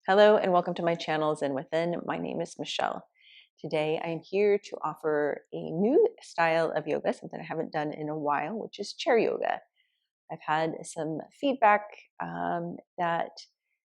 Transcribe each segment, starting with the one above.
Hello and welcome to my channel Zen Within. My name is Michelle. Today I am here to offer a new style of yoga, something I haven't done in a while, which is chair yoga. I've had some feedback that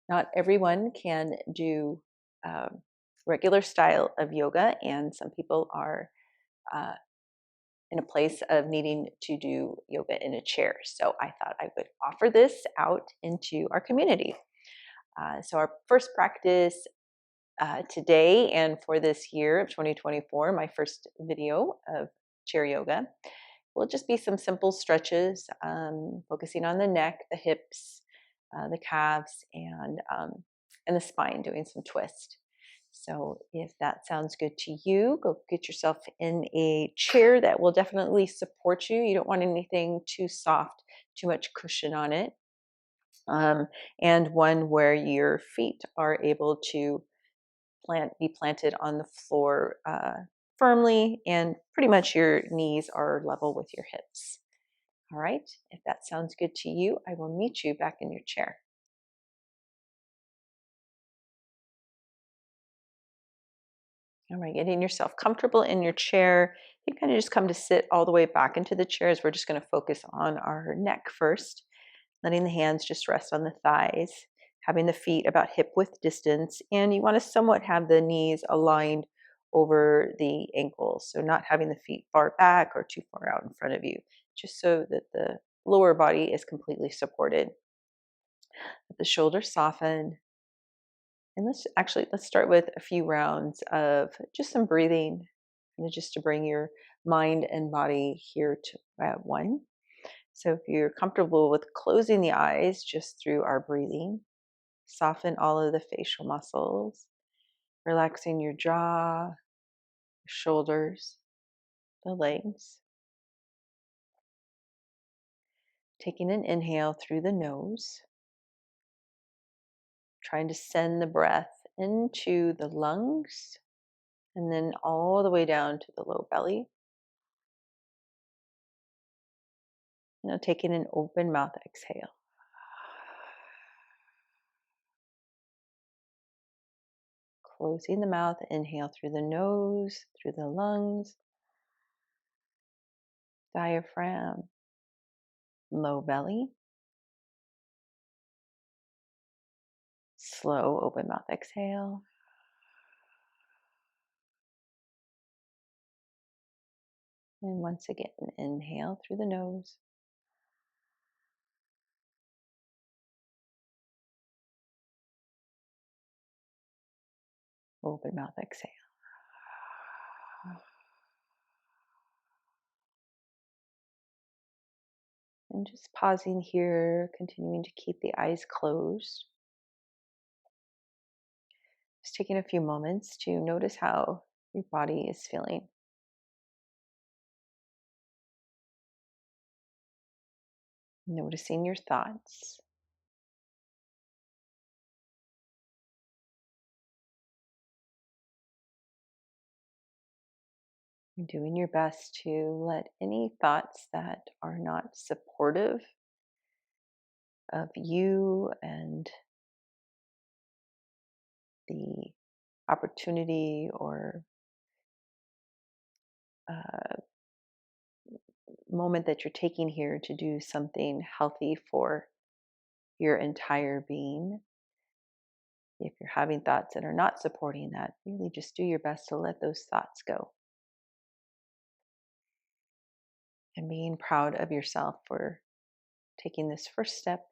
not everyone can do regular style of yoga, and some people are uh, in a place of needing to do yoga in a chair. So I thought I would offer this out into our community. So our first practice today and for this year of 2024, my first video of chair yoga will just be some simple stretches, focusing on the neck, the hips, the calves, and the spine, doing some twist. So if that sounds good to you, go get yourself in a chair that will definitely support you. You don't want anything too soft, too much cushion on it, and one where your feet are able to be planted on the floor firmly, and pretty much your knees are level with your hips. All right, if that sounds good to you, I will meet you back in your chair. All right, getting yourself comfortable in your chair. You kind of just come to sit all the way back into the chair, as we're just going to focus on our neck first, letting the hands just rest on the thighs, having the feet about hip width distance, and you want to somewhat have the knees aligned over the ankles. So not having the feet far back or too far out in front of you, just so that the lower body is completely supported. Let the shoulders soften. And let's start with a few rounds of just some breathing, just to bring your mind and body here to one. So if you're comfortable with closing the eyes just through our breathing, soften all of the facial muscles, relaxing your jaw, your shoulders, the legs. Taking an inhale through the nose, trying to send the breath into the lungs and then all the way down to the low belly. Now taking an open mouth exhale. Closing the mouth, inhale through the nose, through the lungs, diaphragm, low belly. Slow open mouth exhale. And once again, inhale through the nose. Open mouth exhale. And just pausing here, continuing to keep the eyes closed. Just taking a few moments to notice how your body is feeling. Noticing your thoughts. You're doing your best to let any thoughts that are not supportive of you and the opportunity or uh, moment that you're taking here to do something healthy for your entire being. If you're having thoughts that are not supporting that, really just do your best to let those thoughts go. And being proud of yourself for taking this first step.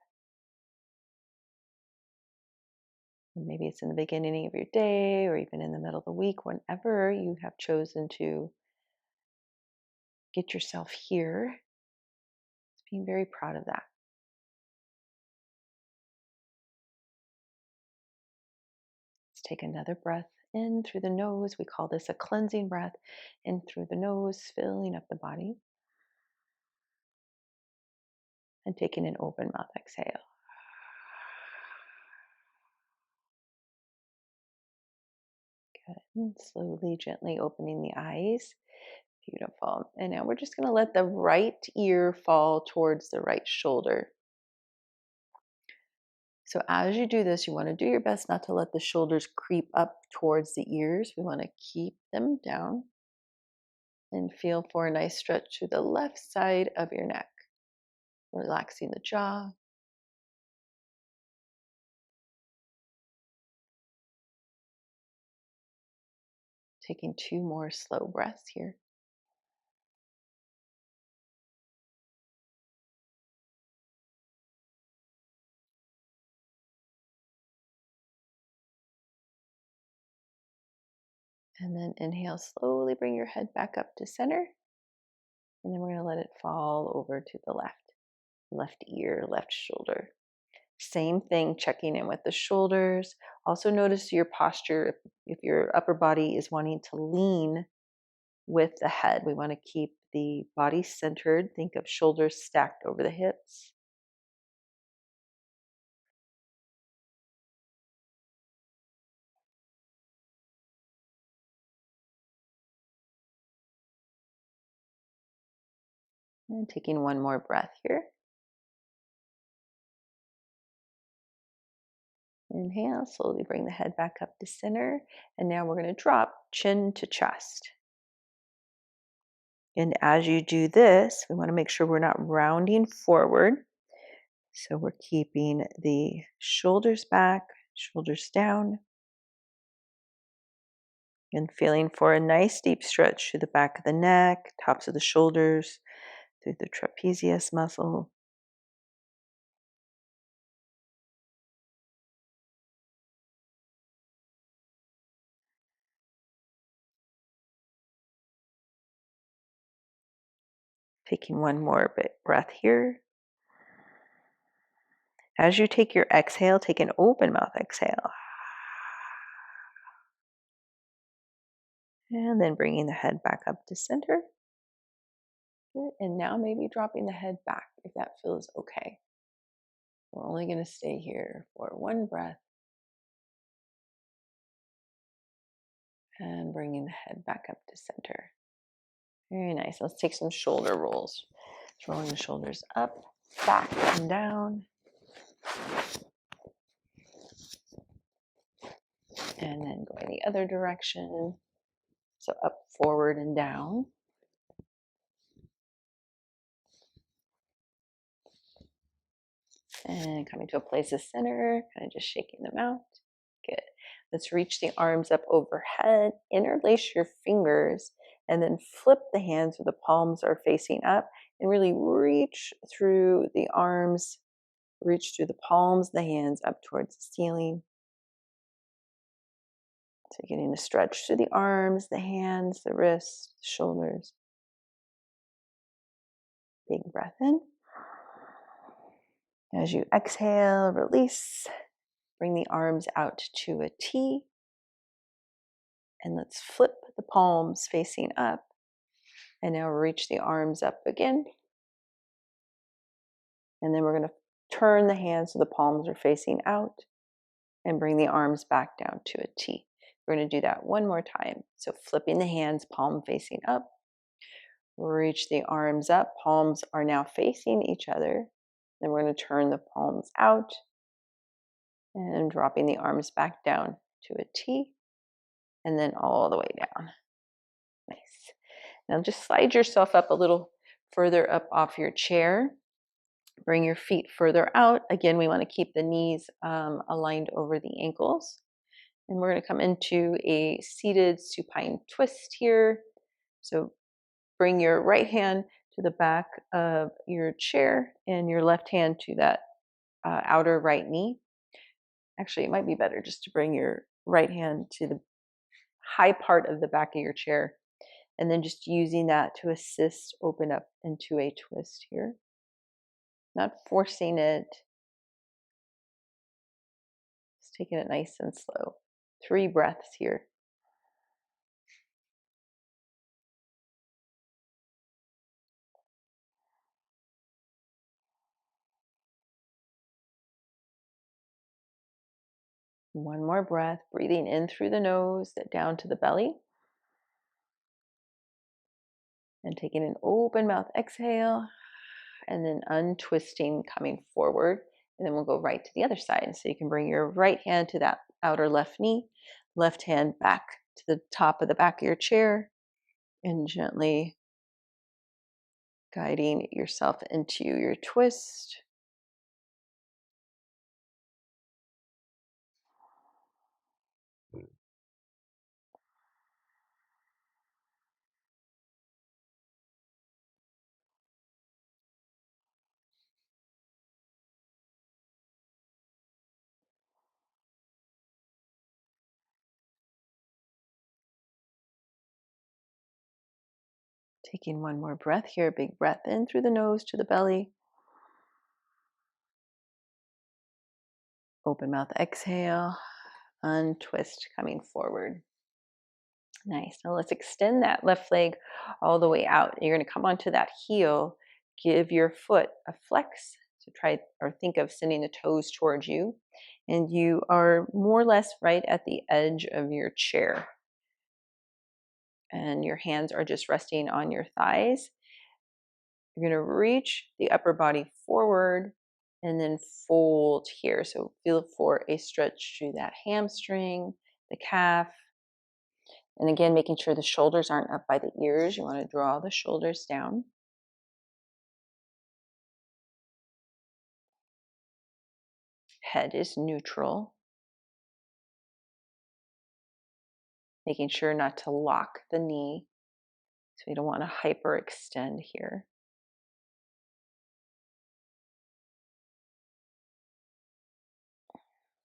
And maybe it's in the beginning of your day or even in the middle of the week, whenever you have chosen to get yourself here. Just being very proud of that. Let's take another breath in through the nose. We call this a cleansing breath. In through the nose, filling up the body. And taking an open mouth exhale. Good. And slowly, gently opening the eyes. Beautiful. And now we're just going to let the right ear fall towards the right shoulder. So as you do this, you want to do your best not to let the shoulders creep up towards the ears. We want to keep them down and feel for a nice stretch to the left side of your neck, relaxing the jaw. Taking 2 more slow breaths here. And then inhale, slowly bring your head back up to center. And then we're going to let it fall over to the left ear, left shoulder. Same thing, checking in with the shoulders. Also notice your posture. If your upper body is wanting to lean with the head, we want to keep the body centered. Think of shoulders stacked over the hips. And taking one more breath here. Inhale, slowly bring the head back up to center. And now we're going to drop chin to chest. And as you do this, we want to make sure we're not rounding forward. So we're keeping the shoulders back, shoulders down, and feeling for a nice deep stretch through the back of the neck, tops of the shoulders, through the trapezius muscle. Taking one more breath here. As you take your exhale, take an open mouth exhale. And then bringing the head back up to center. Good. And now maybe dropping the head back if that feels okay. We're only going to stay here for one breath. And bringing the head back up to center. Very nice. Let's take some shoulder rolls. Rolling the shoulders up, back, and down. And then going the other direction. So up, forward, and down. And coming to a place of center, kind of just shaking them out. Good. Let's reach the arms up overhead, interlace your fingers, and then flip the hands where the palms are facing up and really reach through the arms, reach through the palms, the hands up towards the ceiling. So getting a stretch through the arms, the hands, the wrists, the shoulders. Big breath in. As you exhale, release. Bring the arms out to a T. And let's flip the palms facing up. And now reach the arms up again. And then we're going to turn the hands so the palms are facing out and bring the arms back down to a T. We're going to do that one more time. So flipping the hands, palm facing up. Reach the arms up. Palms are now facing each other. Then we're going to turn the palms out and dropping the arms back down to a T and then all the way down. Nice. Now just slide yourself up a little further up off your chair. Bring your feet further out. Again, we want to keep the knees aligned over the ankles. And we're going to come into a seated supine twist here. So bring your right hand to the back of your chair and your left hand to that outer right knee. Actually, it might be better just to bring your right hand to the high part of the back of your chair and then just using that to assist open up into a twist here. Not forcing it, just taking it nice and slow. 3 breaths here. One more breath, breathing in through the nose, down to the belly. And taking an open mouth exhale, and then untwisting, coming forward And then we'll go right to the other side. So you can bring your right hand to that outer left knee, left hand back to the top of the back of your chair, and gently guiding yourself into your twist. Taking one more breath here, big breath in through the nose to the belly. Open mouth exhale, untwist coming forward. Nice. Now let's extend that left leg all the way out. You're going to come onto that heel, give your foot a flex. So try or think of sending the toes towards you. And you are more or less right at the edge of your chair. And your hands are just resting on your thighs. You're going to reach the upper body forward and then fold here. So feel for a stretch through that hamstring, the calf. And again, making sure the shoulders aren't up by the ears. You want to draw the shoulders down. Head is neutral. Making sure not to lock the knee. So you don't want to hyperextend here.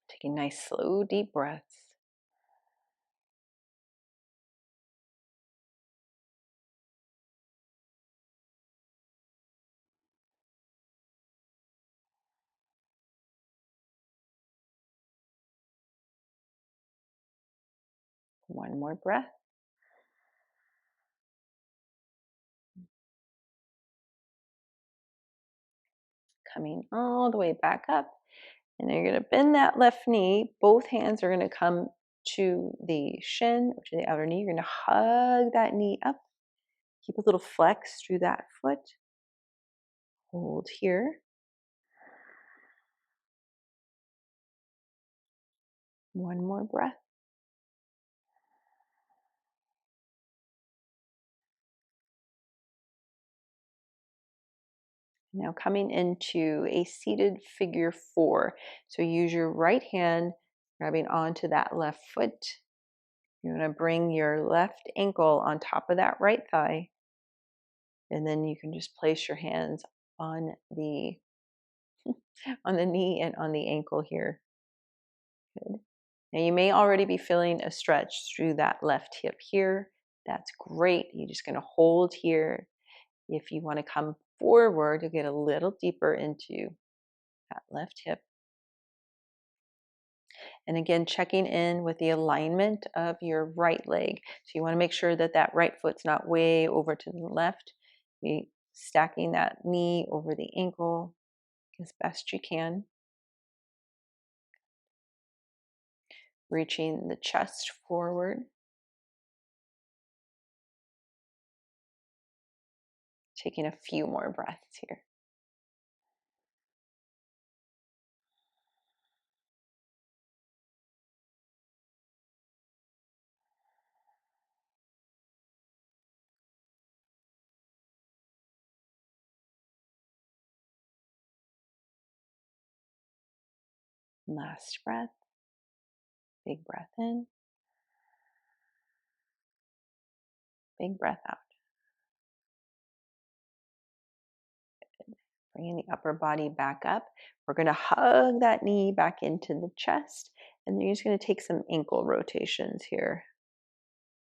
Taking nice, slow, deep breaths. One more breath. Coming all the way back up. And then you're going to bend that left knee. Both hands are going to come to the shin, or to the outer knee. You're going to hug that knee up. Keep a little flex through that foot. Hold here. One more breath. Now coming into a seated figure four. So use your right hand grabbing onto that left foot. You're going to bring your left ankle on top of that right thigh. And then you can just place your hands on the knee and on the ankle here. Good. Now you may already be feeling a stretch through that left hip here. That's great. You're just going to hold here. If you want to come forward, you'll get a little deeper into that left hip. And again, checking in with the alignment of your right leg. So you want to make sure that that right foot's not way over to the left. Be stacking that knee over the ankle as best you can. Reaching the chest forward. Taking a few more breaths here. Last breath. Big breath in. Big breath out. Bringing the upper body back up. We're going to hug that knee back into the chest. And then you're just going to take some ankle rotations here.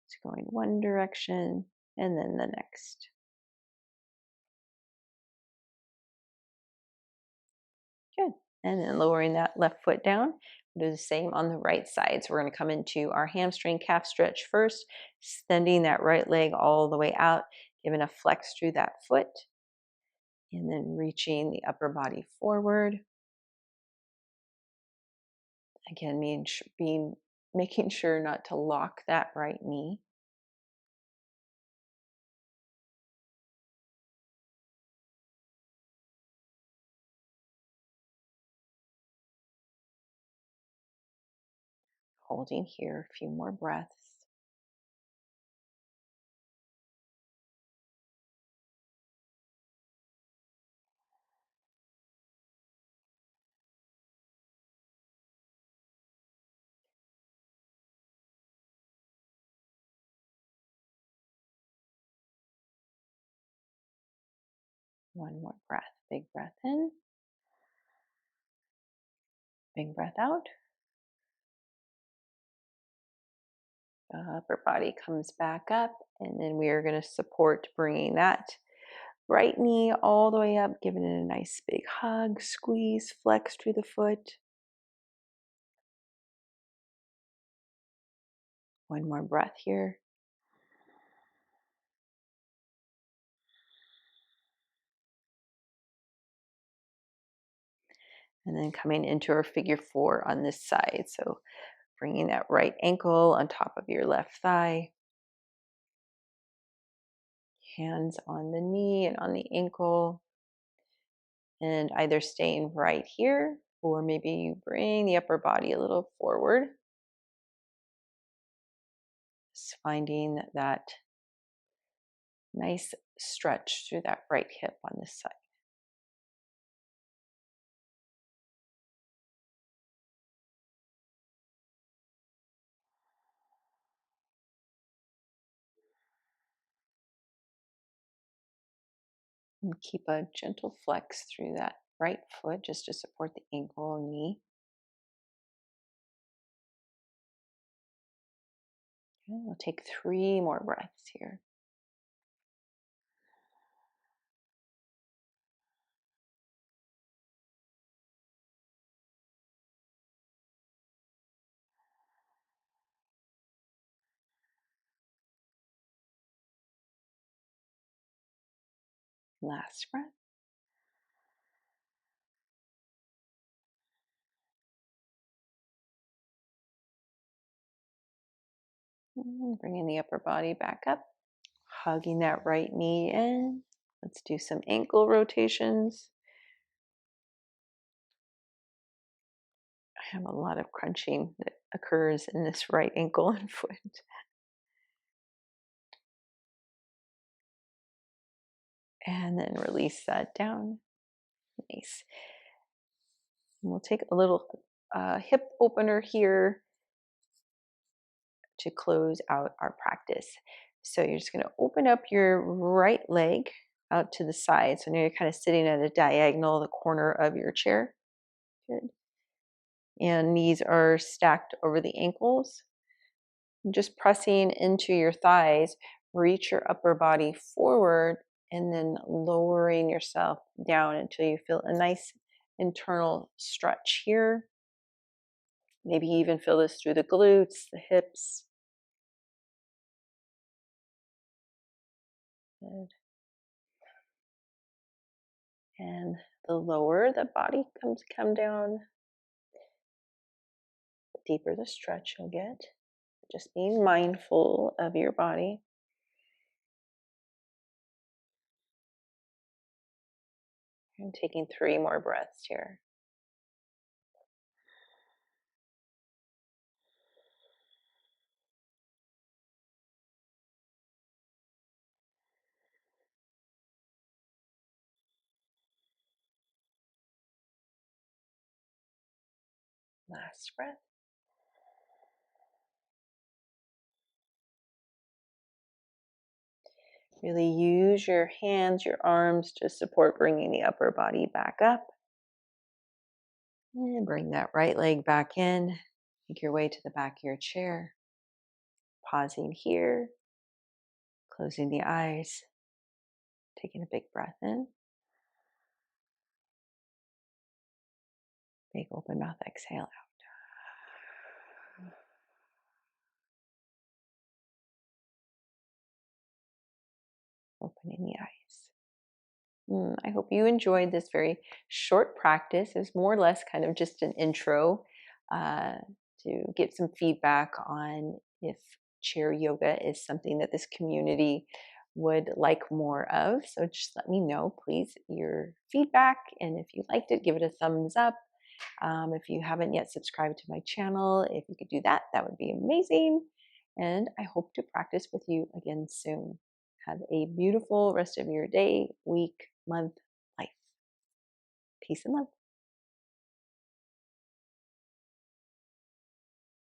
It's going one direction and then the next. Good. And then lowering that left foot down. We'll do the same on the right side. So we're going to come into our hamstring calf stretch first, extending that right leg all the way out, giving a flex through that foot, and then reaching the upper body forward. Again, making sure not to lock that right knee. Holding here a few more breaths. One more breath. Big breath in. Big breath out. The upper body comes back up, and then we are going to support bringing that right knee all the way up, giving it a nice big hug, squeeze, flex through the foot. One more breath here. And then coming into our figure four on this side. So bringing that right ankle on top of your left thigh. Hands on the knee and on the ankle. And either staying right here, or maybe you bring the upper body a little forward. Just finding that nice stretch through that right hip on this side. And keep a gentle flex through that right foot just to support the ankle and knee. Okay, we'll take 3 more breaths here. Last breath. And bringing the upper body back up. Hugging that right knee in. Let's do some ankle rotations. I have a lot of crunching that occurs in this right ankle and foot. And then release that down. Nice. And we'll take a little hip opener here to close out our practice. So you're just going to open up your right leg out to the side. So now you're kind of sitting at a diagonal, the corner of your chair. Good. And knees are stacked over the ankles. Just pressing into your thighs, reach your upper body forward and then lowering yourself down until you feel a nice internal stretch here. Maybe you even feel this through the glutes, the hips. Good. And the lower the body come down, the deeper the stretch you'll get. Just being mindful of your body. And taking 3 more breaths here. Last breath. Really use your hands, your arms to support bringing the upper body back up. And bring that right leg back in. Make your way to the back of your chair. Pausing here. Closing the eyes. Taking a big breath in. Big open mouth exhale out. Opening the eyes. I hope you enjoyed this very short practice. It's more or less kind of just an intro uh, to get some feedback on if chair yoga is something that this community would like more of. So just let me know, please, your feedback. And if you liked it, give it a thumbs up. If you haven't yet subscribed to my channel, if you could do that, that would be amazing. And I hope to practice with you again soon. Have a beautiful rest of your day, week, month, life. Peace and love.